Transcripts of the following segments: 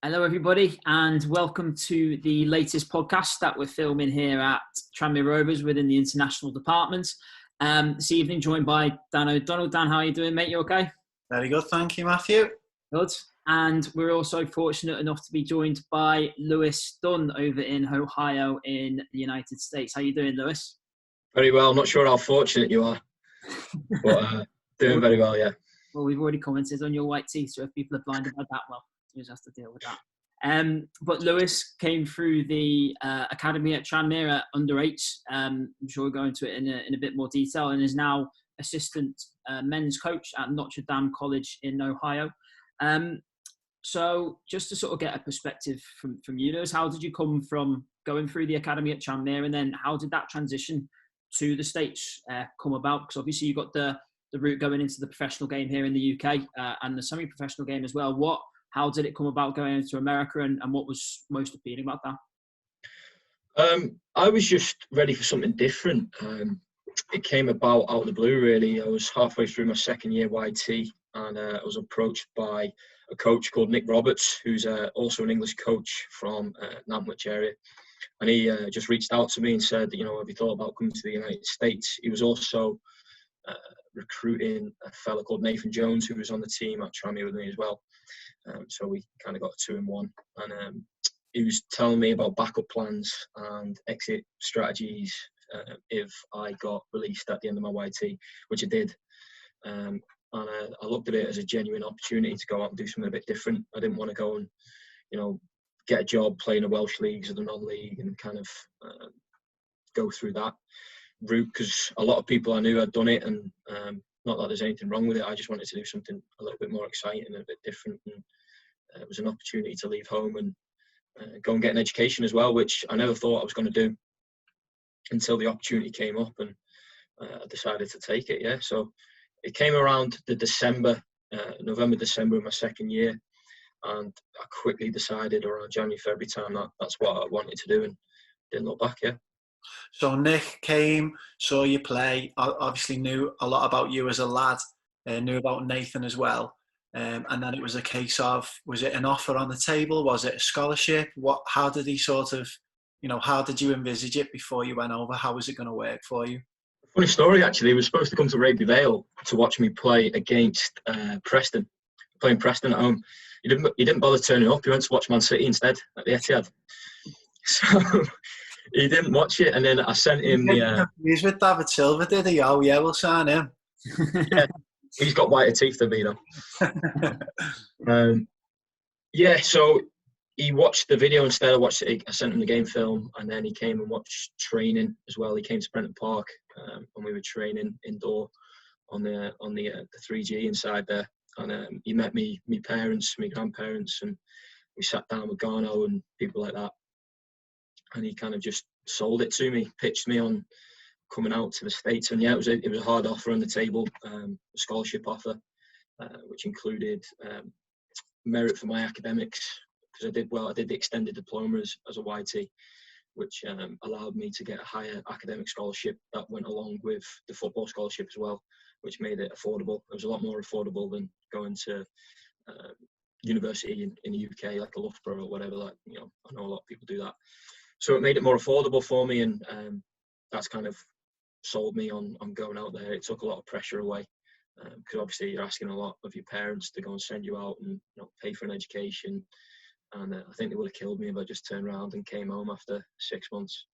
Hello, everybody, and welcome to the latest podcast that we're filming here at Tranmere Rovers within the international department. This evening, joined by Dan O'Donnell. Dan, how are you doing, mate? You okay? Very good, thank you, Matthew. Good. And we're also fortunate enough to be joined by Lewis Dunne over in Ohio in the United States. How are you doing, Lewis? Very well. I'm not sure how fortunate you are, but doing very well, yeah. Well, we've already commented on your white teeth, so if people are blinded by that, well, you just have to deal with that. But Lewis came through the academy at Tranmere at under-8. I'm sure we'll go into it in a bit more detail, and is now assistant men's coach at Notre Dame College in Ohio. So just to sort of get a perspective from you, Lewis, how did you come from going through the academy at Tranmere, and then how did that transition to the States come about? Because obviously you got the route going into the professional game here in the UK and the semi-professional game as well. How did it come about going into America, and what was most appealing about that? I was just ready for something different. It came about out of the blue, really. I was halfway through my second year YT, and I was approached by a coach called Nick Roberts, who's also an English coach from Nantwich area. And he just reached out to me and said, have you thought about coming to the United States? He was also recruiting a fella called Nathan Jones, who was on the team at Tranmere with me as well. So we kind of got a 2-in-1. And he was telling me about backup plans and exit strategies if I got released at the end of my YT, which I did. And I looked at it as a genuine opportunity to go out and do something a bit different. I didn't want to go and, get a job playing the Welsh leagues or the non-league and kind of go through that route, because a lot of people I knew had done it, and not that there's anything wrong with it. I just wanted to do something a little bit more exciting and a bit different, and it was an opportunity to leave home and go and get an education as well, which I never thought I was going to do until the opportunity came up, and I decided to take it. Yeah, so it came around the November, December of my second year, and I quickly decided around January, February time that that's what I wanted to do, and didn't look back. Yeah. So Nick came, saw you play, obviously knew a lot about you as a lad, knew about Nathan as well. And then it was a case of, was it an offer on the table? Was it a scholarship? How did he sort of, how did you envisage it before you went over? How was it going to work for you? Funny story, actually. He was supposed to come to Raby Vale to watch me play against Preston, playing Preston at home. He didn't bother turning up. He went to watch Man City instead at the Etihad. So he didn't watch it, and then I sent him the... He's with David Silva, did he? Oh, yeah, we'll sign him. Yeah, he's got whiter teeth than me, though. So he watched the video instead. I sent him the game film, and then he came and watched training as well. He came to Brenton Park, and we were training indoor on the 3G inside there. And he met my parents, my grandparents, and we sat down with Garno and people like that. And he kind of just sold it to me, pitched me on coming out to the States. And yeah, it was a hard offer on the table, a scholarship offer, which included merit for my academics, because I did the extended diploma as a YT, which allowed me to get a higher academic scholarship that went along with the football scholarship as well, which made it affordable. It was a lot more affordable than going to university in the UK, like a Loughborough or whatever. I know a lot of people do that. So it made it more affordable for me, and that's kind of sold me on going out there. It took a lot of pressure away, because obviously you're asking a lot of your parents to go and send you out and pay for an education. And I think they would have killed me if I just turned around and came home after 6 months.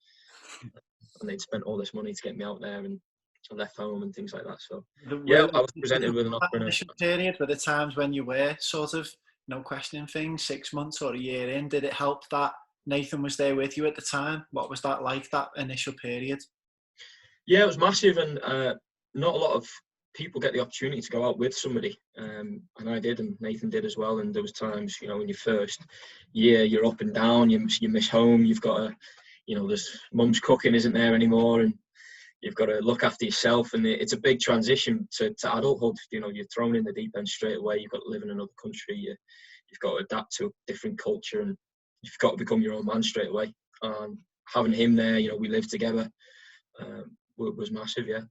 And they'd spent all this money to get me out there, and I left home and things like that. So yeah, I was presented with an offer. Initial period, were there times when you were sort of questioning things 6 months or a year in? Did it help that Nathan was there with you at the time? What was that like, that initial period? Yeah, it was massive, and not a lot of people get the opportunity to go out with somebody, and I did, and Nathan did as well. And there was times, in your first year, you're up and down, you miss home, you've got to, there's mum's cooking isn't there anymore, and you've got to look after yourself, and it's a big transition to adulthood. You're thrown in the deep end straight away. You've got to live in another country, you've got to adapt to a different culture, and you've got to become your own man straight away. And having him there, we lived together, was massive. Yeah.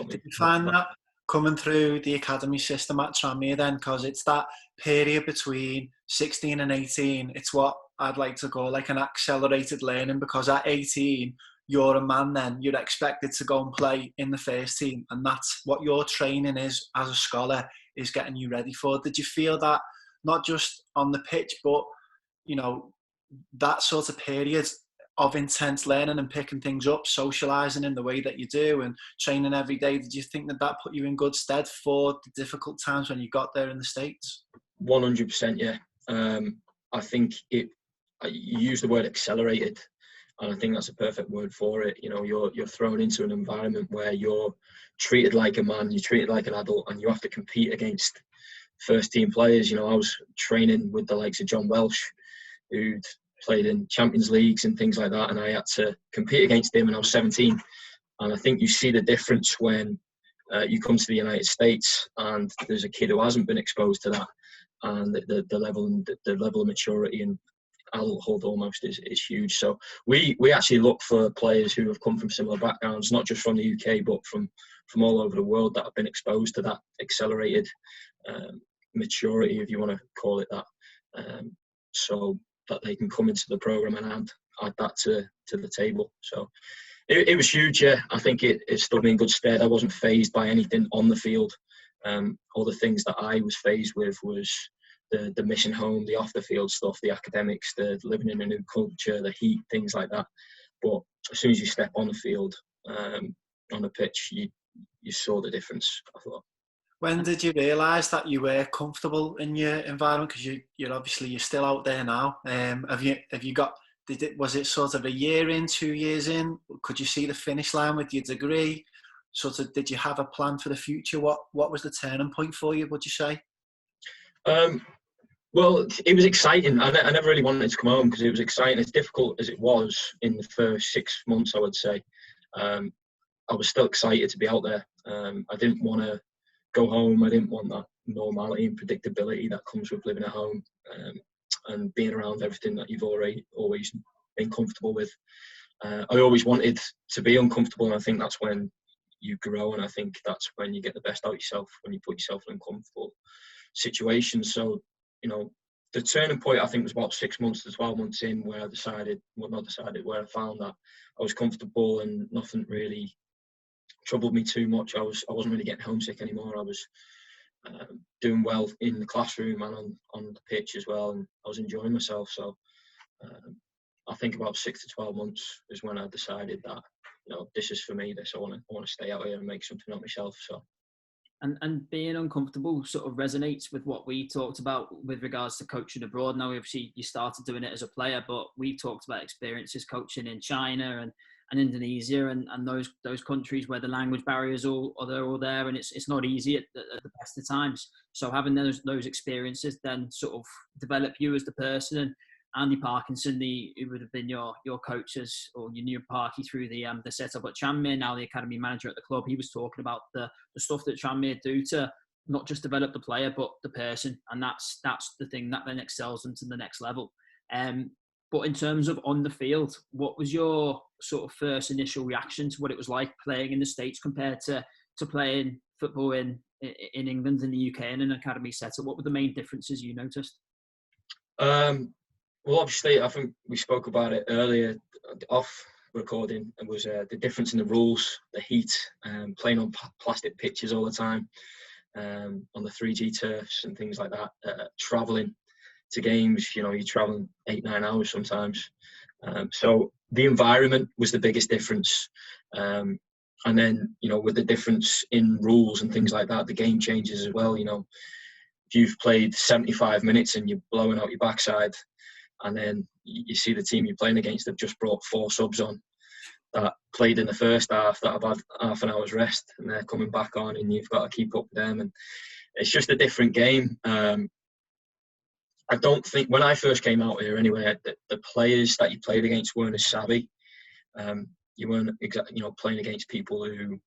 Did you find that coming through the academy system at Tranmere then? Because it's that period between 16 and 18. It's what I'd like to call like an accelerated learning, because at 18, you're a man then. You're expected to go and play in the first team. And that's what your training is as a scholar, is getting you ready for. Did you feel that not just on the pitch, but, you know, that sort of period of intense learning and picking things up, socialising in the way that you do and training every day, did you think that put you in good stead for the difficult times when you got there in the States? 100%, yeah. I think you use the word accelerated, and I think that's a perfect word for it. You know, you're thrown into an environment where you're treated like a man, you're treated like an adult, and you have to compete against first team players. You know, I was training with the likes of John Welsh, who'd played in Champions Leagues and things like that, and I had to compete against him when I was 17. And I think you see the difference when you come to the United States and there's a kid who hasn't been exposed to that, and the level of maturity and adulthood almost is huge. So we actually look for players who have come from similar backgrounds, not just from the UK, but from all over the world, that have been exposed to that accelerated maturity, if you want to call it that, so that they can come into the programme and add that to the table. So it was huge, yeah. I think it stood me in good stead. I wasn't fazed by anything on the field. All the things that I was fazed with was the mission home, the off the field stuff, the academics, the living in a new culture, the heat, things like that. But as soon as you step on the field, on the pitch, you saw the difference, I thought. When did you realise that you were comfortable in your environment? Because you're still out there now. Have you got? Was it sort of a year in, 2 years in? Could you see the finish line with your degree? Sort of, did you have a plan for the future? What was the turning point for you, would you say? Well, it was exciting. I never really wanted to come home because it was exciting. As difficult as it was in the first 6 months, I would say, I was still excited to be out there. I didn't want to go home. I didn't want that normality and predictability that comes with living at home, and being around everything that you've always been comfortable with. I always wanted to be uncomfortable, and I think that's when you grow, and I think that's when you get the best out of yourself, when you put yourself in uncomfortable situations. So, you know, the turning point, I think, was about 6 months to 12 months in, where I where I found that I was comfortable and nothing really troubled me too much. I wasn't really getting homesick anymore. I was doing well in the classroom and on the pitch as well, and I was enjoying myself. So I think about 6 to 12 months is when I decided that, you know, this is for me. I want to stay out here and make something of myself. So. And being uncomfortable sort of resonates with what we talked about with regards to coaching abroad. Now, obviously, you started doing it as a player, but we talked about experiences coaching in China and Indonesia and those countries where the language barriers are all there, and it's not easy at the best of times. So having those experiences then sort of develop you as the person. And Andy Parkinson, who would have been your coaches, or you knew Parky through the setup at Tranmere, now the academy manager at the club, he was talking about the stuff that Tranmere do to not just develop the player but the person, and that's the thing that then excels them to the next level. But in terms of on the field, what was your sort of first initial reaction to what it was like playing in the States compared to playing football in England and the UK in an academy setup? What were the main differences you noticed? Well, obviously, I think we spoke about it earlier off recording. It was the difference in the rules, the heat, playing on plastic pitches all the time, on the 3G turfs and things like that, travelling to games. You know, you're travelling 8-9 hours sometimes. So the environment was the biggest difference. And then, you know, with the difference in rules and things like that, the game changes as well. You know, if you've played 75 minutes and you're blowing out your backside, and then you see the team you're playing against have just brought 4 subs on that played in the first half, that have had half an hour's rest, and they're coming back on, and you've got to keep up with them. And it's just a different game. I don't think, when I first came out here anyway, the players that you played against weren't as savvy. You weren't exactly, you know, playing against people who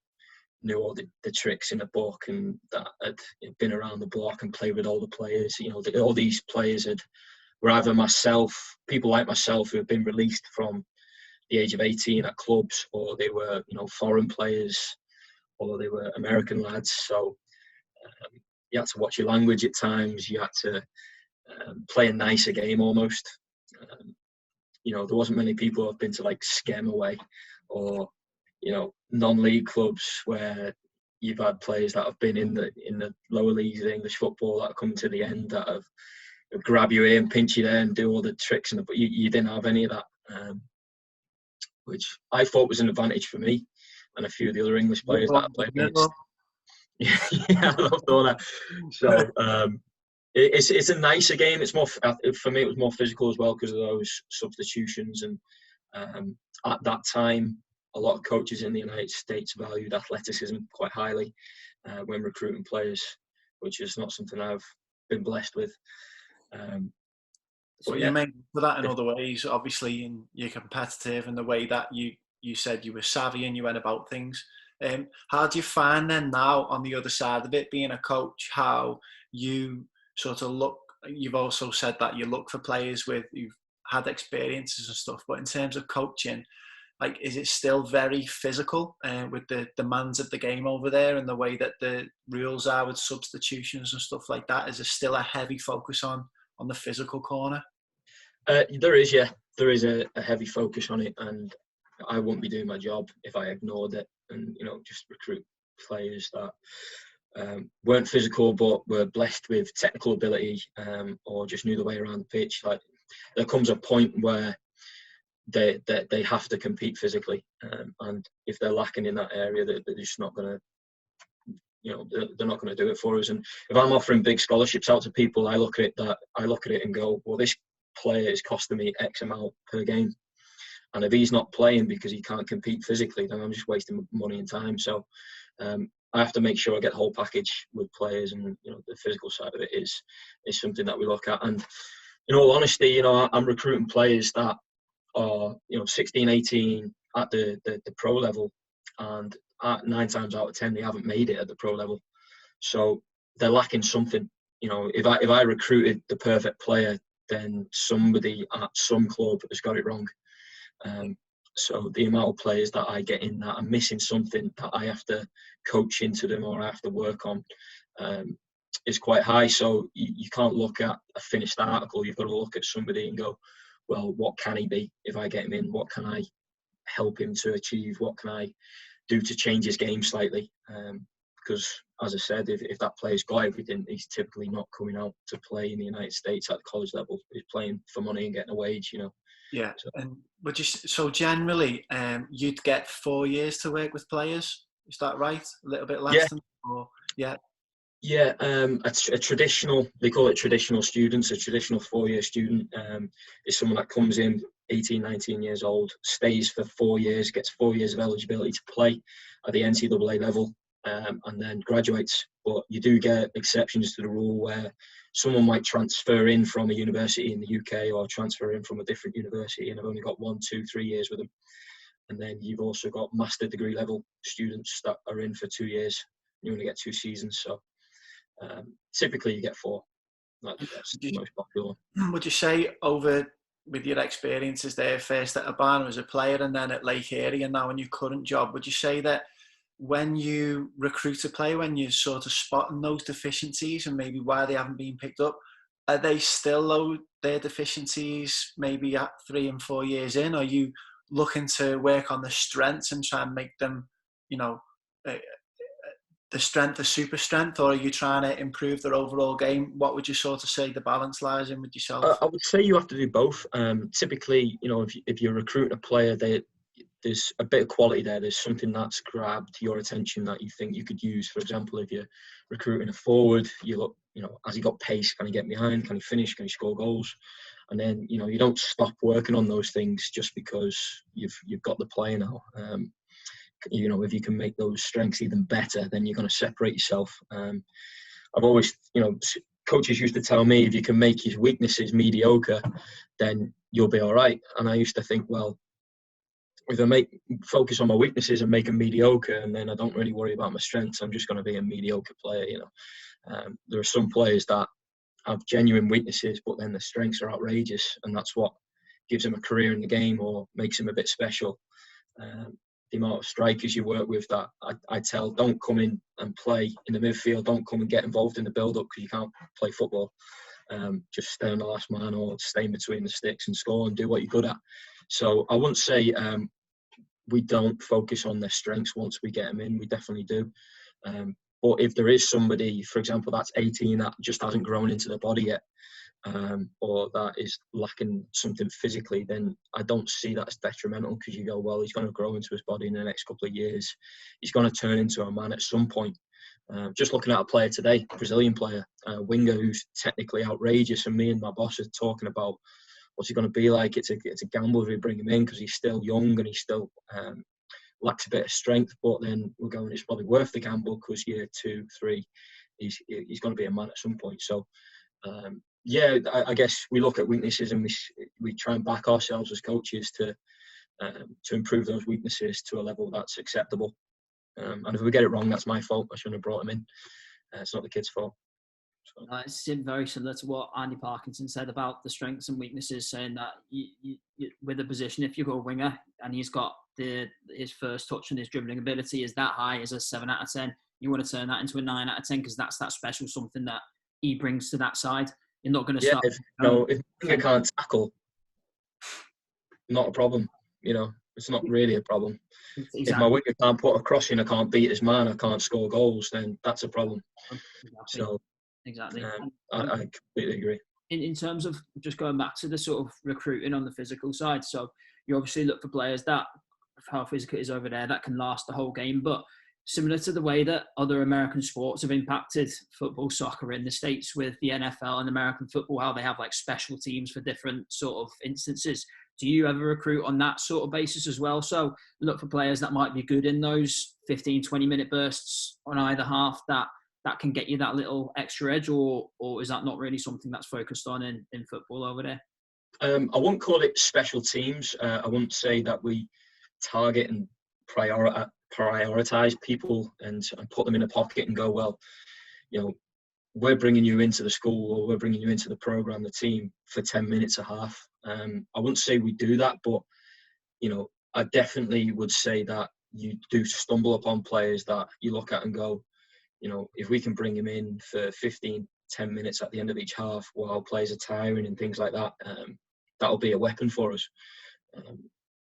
knew all the tricks in the book and that had been around the block and played with all the players. You know, all these players were either people like myself who had been released from the age of 18 at clubs, or they were, you know, foreign players, although they were American lads. So you had to watch your language at times. You had to play a nicer game almost. There wasn't many people who've been to like Skem away or, non-league clubs where you've had players that have been in the lower leagues of English football that have come to the end that have grab you here and pinch you there and do all the tricks, but you didn't have any of that, which I thought was an advantage for me and a few of the other English players that I played against. Yeah, I loved all that. So it's a nicer game. It's more, for me, it was more physical as well because of those substitutions. And at that time, a lot of coaches in the United States valued athleticism quite highly when recruiting players, which is not something I've been blessed with. So you made for that in other ways, obviously, in you're competitive and the way that you said you were savvy and you went about things. How do you find then now on the other side of it, being a coach, how you sort of look? You've also said that you look for players who've had experiences and stuff, but in terms of coaching, like, is it still very physical with the demands of the game over there and the way that the rules are with substitutions and stuff like that? Is there still a heavy focus on the physical corner? There is, yeah. There is a heavy focus on it, and I wouldn't be doing my job if I ignored it and, just recruit players that weren't physical but were blessed with technical ability or just knew the way around the pitch. Like, there comes a point where they have to compete physically, and if they're lacking in that area, they're just not going to, they're not going to do it for us. And if I'm offering big scholarships out to people, I look at it and go, well, this player is costing me X amount per game, and if he's not playing because he can't compete physically, then I'm just wasting money and time. So I have to make sure I get the whole package with players, and the physical side of it is something that we look at. And in all honesty, I'm recruiting players that are 16, 18 at the pro level, and 9 times out of 10 they haven't made it at the pro level, so they're lacking something. If I recruited the perfect player, then somebody at some club has got it wrong. So the amount of players that I get in that are missing something that I have to coach into them or I have to work on is quite high. So you can't look at a finished article. You've got to look at somebody and go, well, what can he be if I get him in? What can I help him to achieve? What can I do to change his game slightly? Because, as I said, if that player's got everything, he's typically not coming out to play in the United States at the college level. He's playing for money and getting a wage, Yeah, and so generally, you'd get 4 years to work with players. Is that right? A little bit less than, or yeah. Yeah, a traditional, they call it traditional students. A traditional 4-year student is someone that comes in 18, 19 years old, stays for 4 years, gets 4 years of eligibility to play at the NCAA level, and then graduates. But you do get exceptions to the rule where someone might transfer in from a university in the UK or transfer in from a different university and have only got 1, 2, 3 years with them. And then you've also got master degree level students that are in for 2 years. You only get 2 seasons, so typically you get 4. That's the most popular. Would you say, over with your experiences there, first at Urbana as a player and then at Lake Erie and now in your current job, would you say that when you recruit a player, when you're sort of spotting those deficiencies and maybe why they haven't been picked up, are they still their deficiencies maybe at 3 and 4 years in? Are you looking to work on the strengths and try and make them, the strength a super strength, or are you trying to improve their overall game? What would you sort of say the balance lies in with yourself? I would say you have to do both. Typically, if you're recruiting a player, there's a bit of quality there. There's something that's grabbed your attention that you think you could use. For example, if you're recruiting a forward, you look, has he got pace? Can he get behind? Can he finish? Can he score goals? And then, you don't stop working on those things just because you've got the player now. If you can make those strengths even better, then you're going to separate yourself. I've always, coaches used to tell me, if you can make his weaknesses mediocre, then you'll be all right. And I used to think, well, if I focus on my weaknesses and make them mediocre, and then I don't really worry about my strengths, I'm just going to be a mediocre player. There are some players that have genuine weaknesses, but then the strengths are outrageous, and that's what gives them a career in the game or makes them a bit special. the amount of strikers you work with that I tell, don't come in and play in the midfield, don't come and get involved in the build-up because you can't play football. Just stay on the last man or stay in between the sticks and score and do what you're good at. So I wouldn't say we don't focus on their strengths once we get them in. We definitely do. But if there is somebody, for example, that's 18 that just hasn't grown into the body yet, or that is lacking something physically, then I don't see that as detrimental, because you go, well, he's going to grow into his body in the next couple of years. He's going to turn into a man at some point. Just looking at a player today, Brazilian player, winger, who's technically outrageous, and me and my boss are talking about what's he going to be like. It's a gamble if we bring him in because he's still young and he's still lacks a bit of strength. But then we're going, it's probably worth the gamble because year 2, 3, he's going to be a man at some point. So yeah, I guess we look at weaknesses and we try and back ourselves as coaches to improve those weaknesses to a level that's acceptable. And if we get it wrong, that's my fault. I shouldn't have brought him in. It's not the kid's fault. So. It's very similar to what Andy Parkinson said about the strengths and weaknesses, saying that you, with a position, if you go a winger and he's got his first touch and his dribbling ability is that high, is a 7 out of 10, you want to turn that into a 9 out of 10 because that's that special something that he brings to that side. You're not going to start. If the winger can't tackle, not a problem. It's not really a problem. Exactly. If my winger can't put a cross in, I can't beat his man, I can't score goals, then that's a problem. Exactly. So, exactly. I completely agree. In terms of just going back to the sort of recruiting on the physical side, so you obviously look for players that, how physical it is over there, that can last the whole game. But similar to the way that other American sports have impacted football, soccer in the States with the NFL and American football, how they have like special teams for different sort of instances. Do you ever recruit on that sort of basis as well? So look for players that might be good in those 15, 20-minute bursts on either half that can get you that little extra edge, or is that not really something that's focused on in football over there? I wouldn't call it special teams. I wouldn't say that we target and prioritize people and put them in a pocket and go, well, we're bringing you into the school or we're bringing you into the program, the team, for 10 minutes a half. I wouldn't say we do that, but I definitely would say that you do stumble upon players that you look at and go, if we can bring him in for 15, 10 minutes at the end of each half while players are tiring and things like that, that'll be a weapon for us.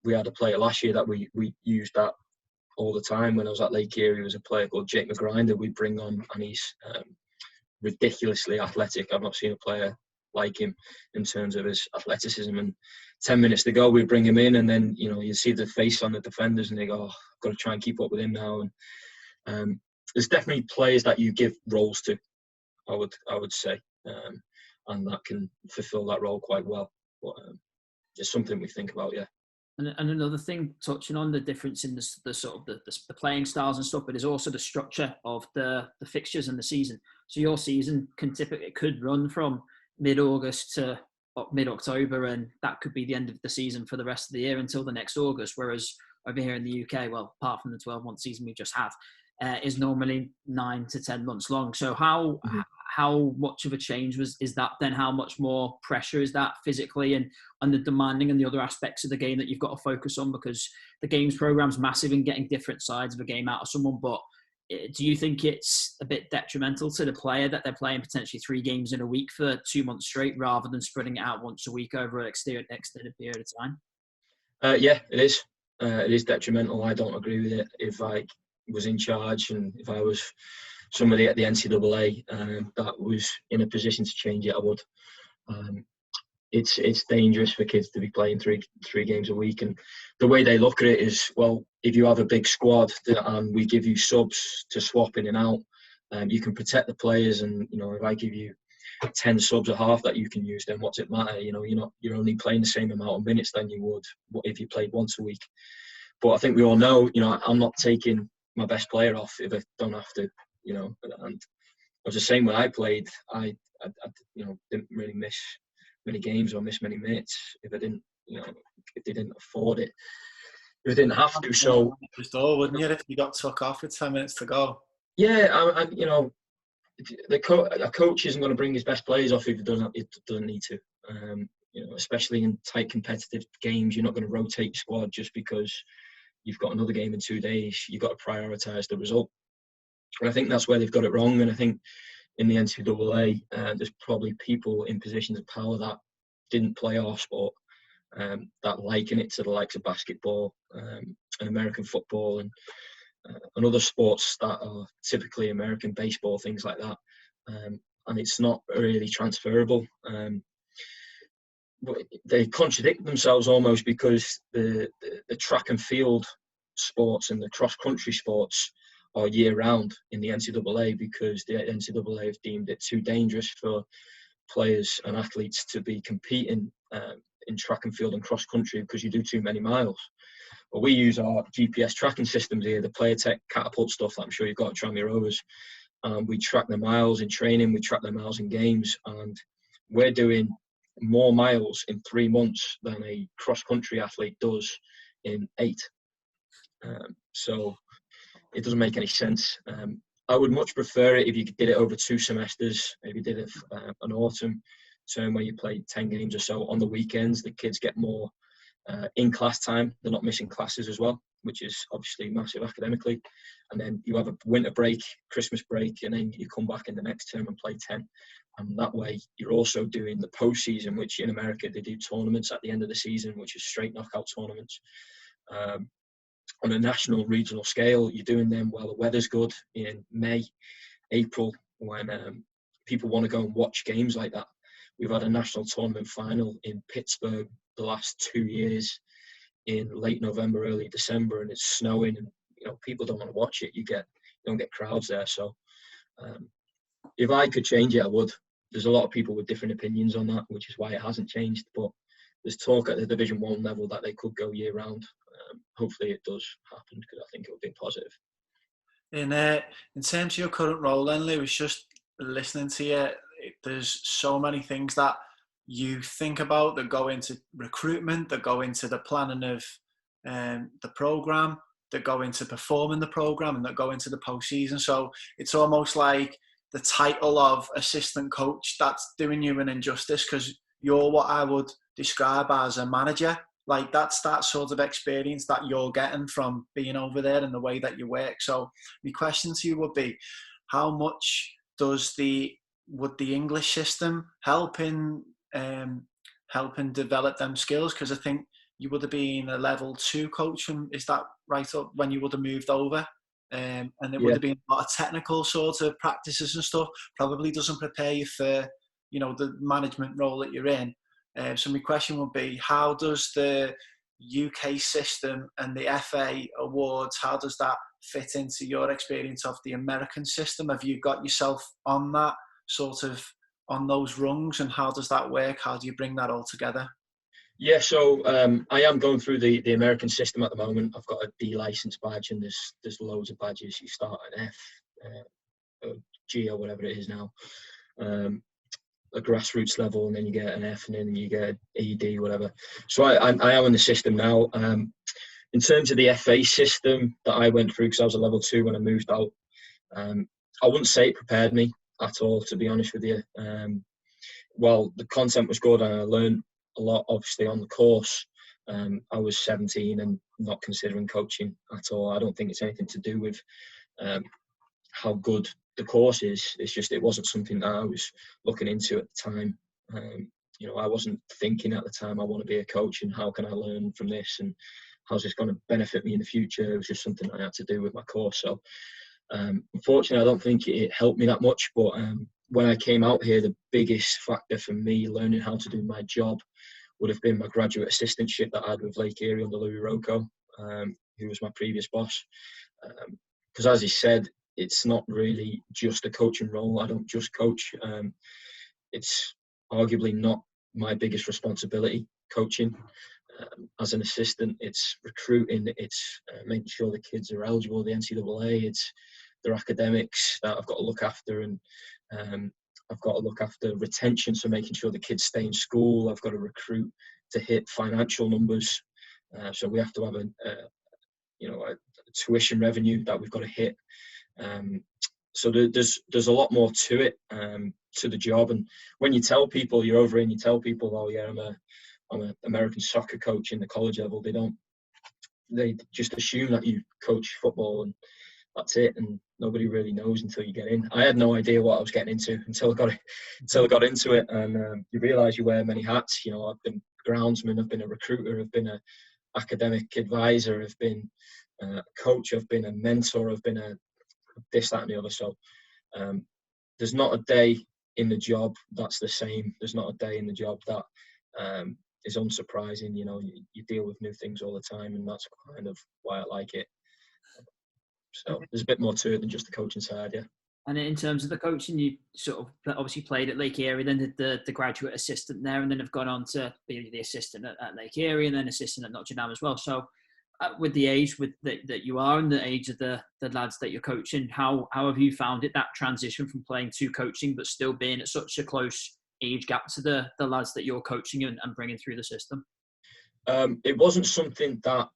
We had a player last year that we used that all the time. When I was at Lake Erie, was a player called Jake McGrinder we bring on, and he's ridiculously athletic. I've not seen a player like him in terms of his athleticism. And 10 minutes to go, we bring him in, and then you see the face on the defenders, and they go, "Oh, I've got to try and keep up with him now." And there's definitely players that you give roles to, I would say, and that can fulfil that role quite well. But it's something we think about, yeah. And another thing, touching on the difference in the sort of the playing styles and stuff, but is also the structure of the fixtures and the season. So your season could run from mid-August to mid-October, and that could be the end of the season for the rest of the year until the next August. Whereas over here in the UK, well, apart from the 12-month season we just had, is normally 9 to 10 months long. So how much of a change is that then? How much more pressure is that physically and the demanding and the other aspects of the game that you've got to focus on? Because the games program's massive in getting different sides of a game out of someone, but do you think it's a bit detrimental to the player that they're playing potentially 3 games in a week for 2 months straight rather than spreading it out once a week over an extended period of time? Yeah, it is. It is detrimental. I don't agree with it. If I was in charge and if I was somebody at the NCAA that was in a position to change it, I would. It's dangerous for kids to be playing three games a week, and the way they look at it is, well, if you have a big squad and we give you subs to swap in and out, you can protect the players, and if I give you 10 subs a half that you can use, then what's it matter? You're only playing the same amount of minutes than you would if you played once a week. But I think we all know, I'm not taking my best player off if I don't have to, and I was the same when I played. I didn't really miss many games or miss many minutes if I didn't, if they didn't afford it, if they didn't have to. So just all, wouldn't you, if you got took off with 10 minutes to go? Yeah, a coach isn't going to bring his best players off if it doesn't need to. Especially in tight competitive games, you're not going to rotate your squad just because you've got another game in 2 days, you've got to prioritise the result. And I think that's where they've got it wrong. And I think in the NCAA, there's probably people in positions of power that didn't play our sport, that liken it to the likes of basketball and American football and other sports that are typically American, baseball, things like that. And it's not really transferable. But they contradict themselves almost, because the track and field sports and the cross-country sports are year-round in the NCAA, because the NCAA have deemed it too dangerous for players and athletes to be competing in track and field and cross-country, because you do too many miles. But we use our GPS tracking systems here, the Player Tech Catapult stuff that I'm sure you've got at Tranmere Rovers. We track their miles in training, we track their miles in games, and we're doing more miles in 3 months than a cross-country athlete does in 8. So it doesn't make any sense. I would much prefer it if you did it over 2 semesters, maybe did it an autumn term where you play 10 games or so on the weekends. The kids get more in-class time. They're not missing classes as well, which is obviously massive academically. And then you have a winter break, Christmas break, and then you come back in the next term and play 10. And that way you're also doing the postseason, which in America they do tournaments at the end of the season, which is straight knockout tournaments. On a national, regional scale, you're doing them while the weather's good in May, April, when people want to go and watch games like that. We've had a national tournament final in Pittsburgh the last 2 years in late November, early December, and it's snowing, and people don't want to watch it. You don't get crowds there. So if I could change it, I would. There's a lot of people with different opinions on that, which is why it hasn't changed. But there's talk at the Division 1 level that they could go year round. Hopefully it does happen, because I think it would be positive. In terms of your current role then, Lewis, just listening to you, there's so many things that you think about that go into recruitment, that go into the planning of the programme, that go into performing the programme, and that go into the postseason. So it's almost like the title of assistant coach that's doing you an injustice, because you're what I would describe as a manager. Like that's that sort of experience that you're getting from being over there and the way that you work. So my question to you would be, how much would the English system help in helping develop them skills? Because I think you would have been a level 2 coach, is that right, up when you would have moved over? And it would have been a lot of technical sort of practices and stuff. Probably doesn't prepare you for, the management role that you're in. So my question would be, how does the UK system and the FA awards, how does that fit into your experience of the American system? Have you got yourself on that sort of, on those rungs, and how does that work? How do you bring that all together? Yeah, so I am going through the American system at the moment. I've got a D license badge, and there's loads of badges. You start at F, or G, or whatever it is now, a grassroots level, and then you get an F, and then you get an ED, whatever. So I am in the system now. In terms of the FA system that I went through, because I was a level 2 when I moved out, I wouldn't say it prepared me at all, to be honest with you. Well, the content was good, and I learned a lot, obviously, on the course. I was 17 and not considering coaching at all. I don't think it's anything to do with how good the course is. It's just it wasn't something that I was looking into at the time. I wasn't thinking at the time, I want to be a coach and how can I learn from this and how's this going to benefit me in the future. It was just something I had to do with my course. So unfortunately, I don't think it helped me that much. But when I came out here, the biggest factor for me learning how to do my job would have been my graduate assistantship that I had with Lake Erie under Louis Rocco, who was my previous boss. Because as he said, it's not really just a coaching role. I don't just coach. It's arguably not my biggest responsibility, coaching. As an assistant, it's recruiting, it's making sure the kids are eligible, the NCAA, it's their academics that I've got to look after, and I've got to look after retention, so making sure the kids stay in school. I've got to recruit to hit financial numbers. So we have to have a tuition revenue that we've got to hit. So there's a lot more to it, to the job. And when you tell people you're over and you tell people, oh yeah, I'm an American soccer coach in the college level, they don't they just assume that you coach football and that's it, and nobody really knows until you get in. I had no idea what I was getting into until I got into it, and you realise you wear many hats. You know, I've been a groundsman, I've been a recruiter, I've been a academic advisor, I've been a coach, I've been a mentor, I've been a this, that, and the other. So there's not a day in the job that's the same. There's not a day in the job that is unsurprising. You know, you deal with new things all the time, and that's kind of why I like it. So there's a bit more to it than just the coaching side, yeah. And in terms of the coaching, you sort of obviously played at Lake Erie, then did the graduate assistant there, and then have gone on to be the assistant at Lake Erie, and then assistant at Notre Dame as well. So with the age that you are and the age of the lads that you're coaching, how have you found it, that transition from playing to coaching, but still being at such a close age gap to the lads that you're coaching and bringing through the system? It wasn't something that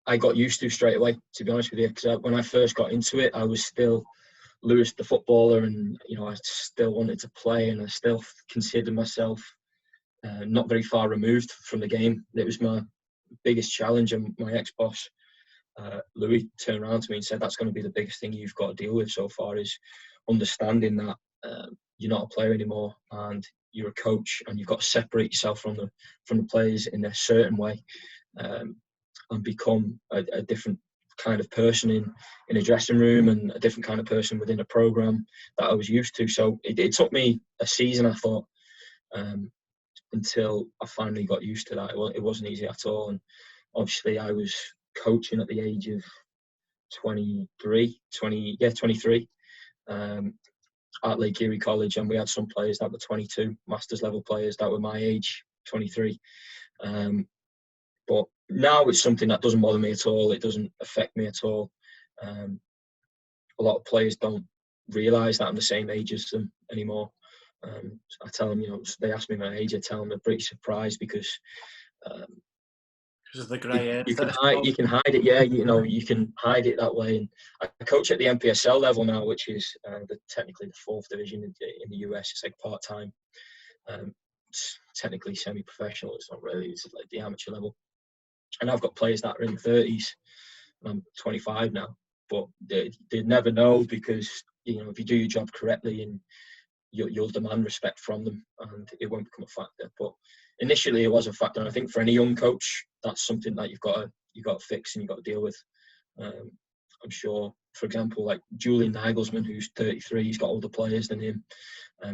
I got used to straight away, to be honest with you, because when I first got into it, I was still Lewis the footballer, and you know, I still wanted to play, and I still considered myself not very far removed from the game. It was my biggest challenge, and my ex-boss, Louis, turned around to me and said, that's going to be the biggest thing you've got to deal with so far, is understanding that you're not a player anymore, and you're a coach, and you've got to separate yourself from the players in a certain way. And become a different kind of person in a dressing room, and a different kind of person within a program that I was used to. So it took me a season, I thought, until I finally got used to that. It wasn't easy at all. And obviously I was coaching at the age of 23 at Lake Erie College, and we had some players that were 22, masters level players that were my age, 23. But now it's something that doesn't bother me at all. It doesn't affect me at all. A lot of players don't realise that I'm the same age as them anymore. I tell them, you know, they ask me my age, I tell them they're pretty surprised because of the grey hair. You can hide it, yeah. You know, you can hide it that way. And I coach at the NPSL level now, which is technically the 4th division in the US. It's like part-time. It's technically semi-professional. It's not really. It's like the amateur level. And I've got players that are in their 30s. I'm 25 now, but they never know, because you know, if you do your job correctly, and you'll demand respect from them, and it won't become a factor. But initially, it was a factor, and I think for any young coach, that's something that you've got to fix and you've got to deal with. I'm sure, for example, like Julian Nagelsmann, who's 33, he's got older players than him.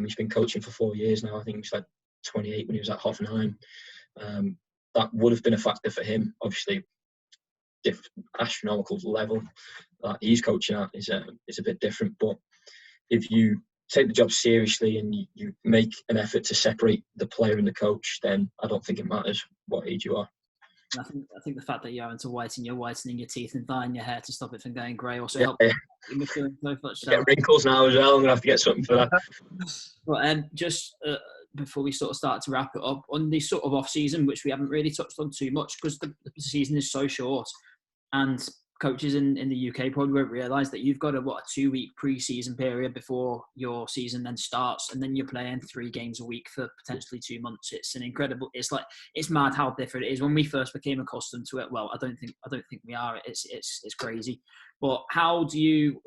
He's been coaching for 4 years now. I think he's like 28 when he was at Hoffenheim. That would have been a factor for him. Obviously, astronomical level that he's coaching at is a bit different. But if you take the job seriously and you make an effort to separate the player and the coach, then I don't think it matters what age you are. I think the fact that you're having to whitening your teeth and dyeing your hair to stop it from going grey also helps. Get wrinkles now as well. I'm gonna have to get something for that. Well, just before we sort of start to wrap it up, on the sort of off season, which we haven't really touched on too much because the season is so short, and coaches in the UK probably won't realise that you've got a 2-week pre-season period before your season then starts, and then you're playing 3 games a week for potentially 2 months. It's an incredible. It's mad how different it is. When we first became accustomed to it, well, I don't think we are. It's crazy. But how do you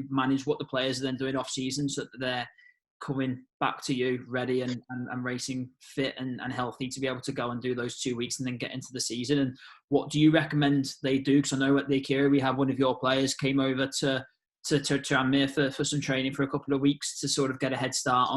manage what the players are then doing off season so that they're coming back to you ready and racing fit and healthy to be able to go and do those 2 weeks and then get into the season? And what do you recommend they do? Because I know at Lake Erie we have one of your players came over to Tranmere for some training for a couple of weeks to sort of get a head start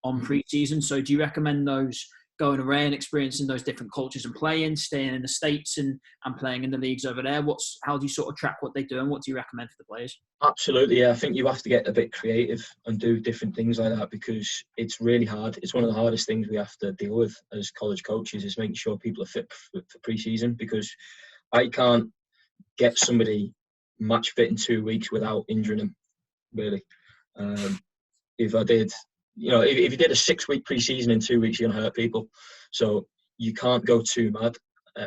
on pre-season. So do you recommend those going away and experiencing those different cultures and playing, staying in the States and playing in the leagues over there? How do you sort of track what they do, and what do you recommend for the players? Absolutely, yeah. I think you have to get a bit creative and do different things like that, because it's really hard. It's one of the hardest things we have to deal with as college coaches, is making sure people are fit for pre-season, because I can't get somebody match fit in 2 weeks without injuring them, really. If I did, if you did a 6-week pre-season in 2 weeks, you're going to hurt people. So you can't go too mad.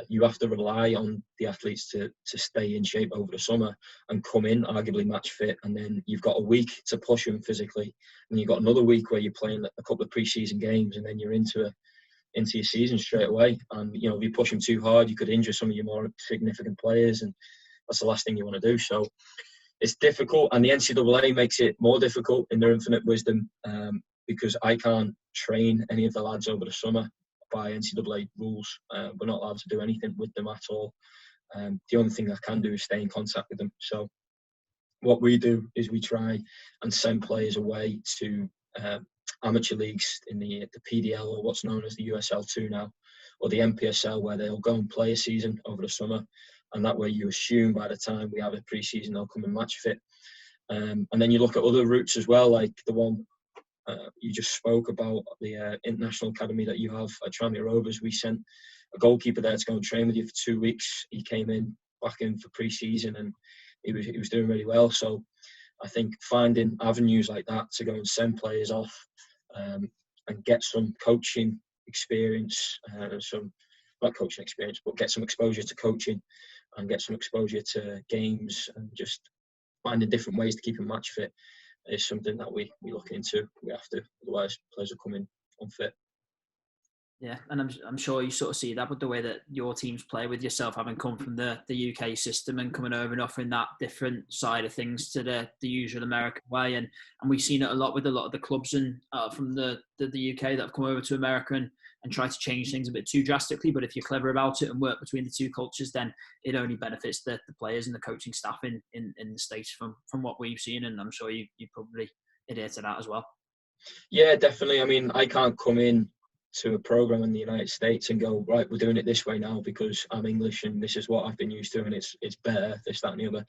You have to rely on the athletes to stay in shape over the summer and come in arguably match fit, and then you've got a week to push them physically, and you've got another week where you're playing a couple of pre-season games, and then you're into into your season straight away. And, you know, if you push them too hard, you could injure some of your more significant players, and that's the last thing you want to do. So it's difficult, and the NCAA makes it more difficult in their infinite wisdom, because I can't train any of the lads over the summer by NCAA rules. We're not allowed to do anything with them at all. The only thing I can do is stay in contact with them. So what we do is we try and send players away to amateur leagues in the PDL, or what's known as the USL2 now, or the MPSL, where they'll go and play a season over the summer. And that way you assume by the time we have a pre-season, they'll come and match fit. And then you look at other routes as well, like the one you just spoke about, the international academy that you have at Tranmere Rovers. We sent a goalkeeper there to go and train with you for 2 weeks. He came back in for pre-season, and he was doing really well. So I think finding avenues like that to go and send players off and get some coaching experience, not coaching experience, but get some exposure to coaching and get some exposure to games, and just finding different ways to keep them match fit is something that we look into. We have to, otherwise players will come in unfit. Yeah, and I'm sure you sort of see that with the way that your teams play, with yourself having come from the UK system and coming over and offering that different side of things to the usual American way. And we've seen it a lot with a lot of the clubs and from the UK that have come over to America and try to change things a bit too drastically. But if you're clever about it and work between the two cultures, then it only benefits the players and the coaching staff in the States from what we've seen. And I'm sure you probably adhere to that as well. Yeah, definitely. I mean, I can't come in to a program in the United States and go, right, we're doing it this way now because I'm English and this is what I've been used to and it's better, this, that and the other.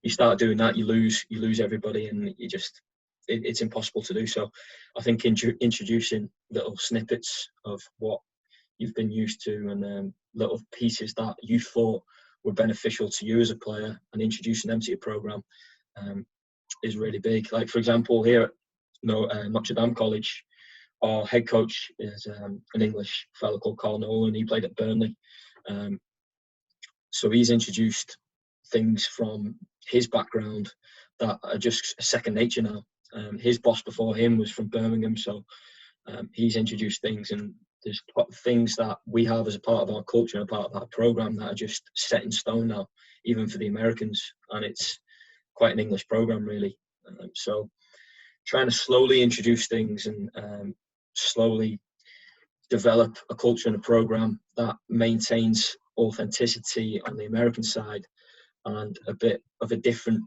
You start doing that, you lose everybody, and it's impossible to do. So I think introducing little snippets of what you've been used to and little pieces that you thought were beneficial to you as a player and introducing them to your program is really big. Like, for example, here at Notre Dame College, our head coach is an English fellow called Carl Nolan. He played at Burnley. So he's introduced things from his background that are just second nature now. His boss before him was from Birmingham. So he's introduced things, and there's things that we have as a part of our culture and a part of our program that are just set in stone now, even for the Americans. And it's quite an English program, really. So trying to slowly introduce things and slowly develop a culture and a program that maintains authenticity on the American side and a bit of a different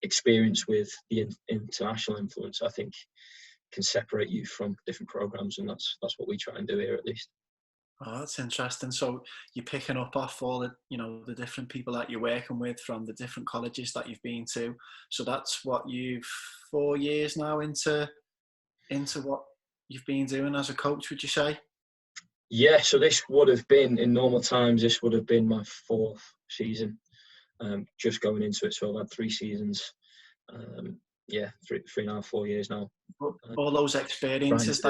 experience with the international influence, I think can separate you from different programs, and that's what we try and do here, at least. Oh, that's interesting. So you're picking up off all the different people that you're working with from the different colleges that you've been to. So that's what you've 4 years now into what you've been doing as a coach, would you say? Yeah, so this would have been, in normal times, this would have been my 4th season, just going into it. So I've had 3 seasons, 3.5, 4 years now. All those experiences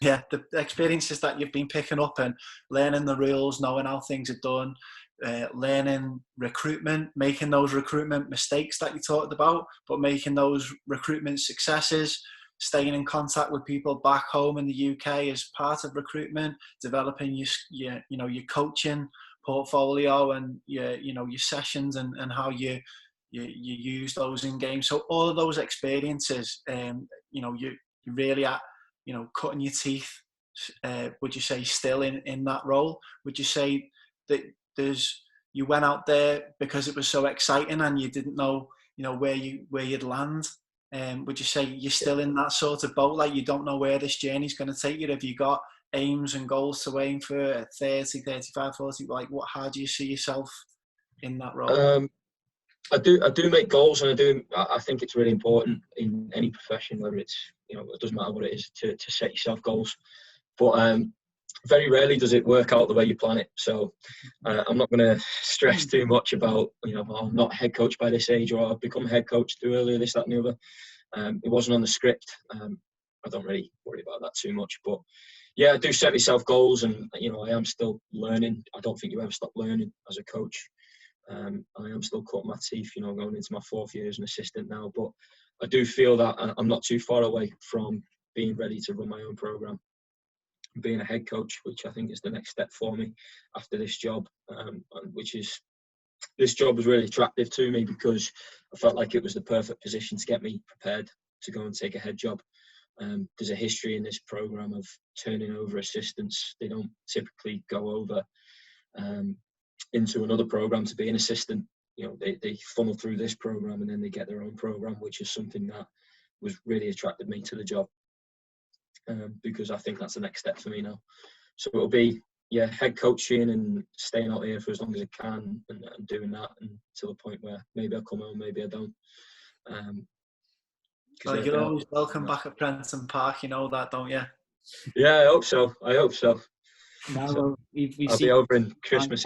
the experiences that you've been picking up and learning the rules, knowing how things are done, learning recruitment, making those recruitment mistakes that you talked about, but making those recruitment successes, staying in contact with people back home in the UK as part of recruitment, developing your coaching portfolio and your sessions and how you use those in games. So all of those experiences, you really are, cutting your teeth. Would you say still in that role? Would you say that you went out there because it was so exciting and you didn't know, where you'd land? Would you say you're still in that sort of boat, like you don't know where this journey's going to take you? Have you got aims and goals to aim for at 30, 35, 40? Like, how do you see yourself in that role? I do make goals, and I think it's really important in any profession, whether it's, it doesn't matter what it is, to set yourself goals. But very rarely does it work out the way you plan it. So I'm not going to stress too much about, I'm not head coach by this age, or I've become head coach too early, this, that and the other. It wasn't on the script. I don't really worry about that too much. But yeah, I do set myself goals, and, I am still learning. I don't think you ever stop learning as a coach. I am still cutting my teeth, going into my 4th year as an assistant now. But I do feel that I'm not too far away from being ready to run my own program. being a head coach, which I think is the next step for me after this job, and this job was really attractive to me because I felt like it was the perfect position to get me prepared to go and take a head job. There's a history in this program of turning over assistants. They don't typically go over into another program to be an assistant. You know, they funnel through this program and then they get their own program, which is something that was really attracted me to the job, because I think that's the next step for me now. So it'll be, head coaching and staying out here for as long as I can and doing that until the point where maybe I'll come home, maybe I don't. Well, you're always welcome back at Prenton Park, you know that, don't you? Yeah, I hope so. No, well, I'll be over in Christmas.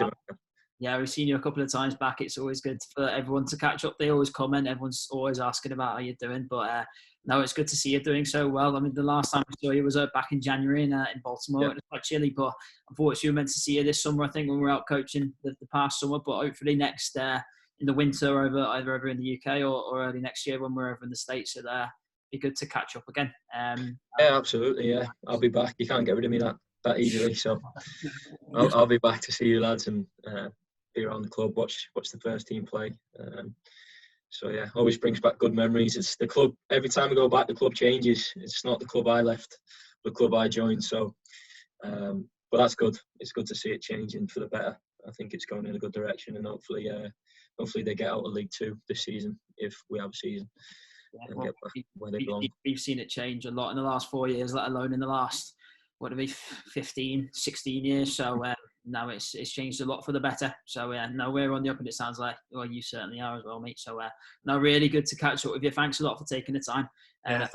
Yeah, we've seen you a couple of times back. It's always good for everyone to catch up. They always comment. Everyone's always asking about how you're doing. But no, it's good to see you doing so well. I mean, the last time I saw you was back in January in Baltimore. It was quite chilly, but unfortunately we were meant to see you this summer, I think, when we were out coaching the past summer. But hopefully next in the winter, either over in the UK or early next year when we're over in the States, it'll be good to catch up again. Yeah, absolutely. Yeah, I'll be back. You can't get rid of me that easily. So I'll be back to see you lads and be around the club, watch the first team play. So yeah, always brings back good memories. It's the club. Every time I go back, the club changes. It's not the club I left, the club I joined. So, but that's good. It's good to see it changing for the better. I think it's going in a good direction, and hopefully they get out of League Two this season if we have a season. Yeah, well, we've seen it change a lot in the last 4 years, let alone in the last 15, 16 years. So now it's changed a lot for the better. So no, we're on the up, and it sounds like, well, you certainly are as well, mate. So no, really good to catch up with you. Thanks a lot for taking the time. We'll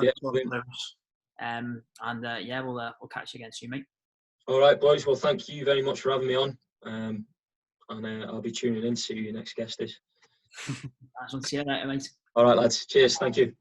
catch you again soon, mate. All right, boys. Well, thank you very much for having me on. And I'll be tuning in to see who your next guest is. Nice one. See you later, mate. All right, lads. Cheers. Thank you.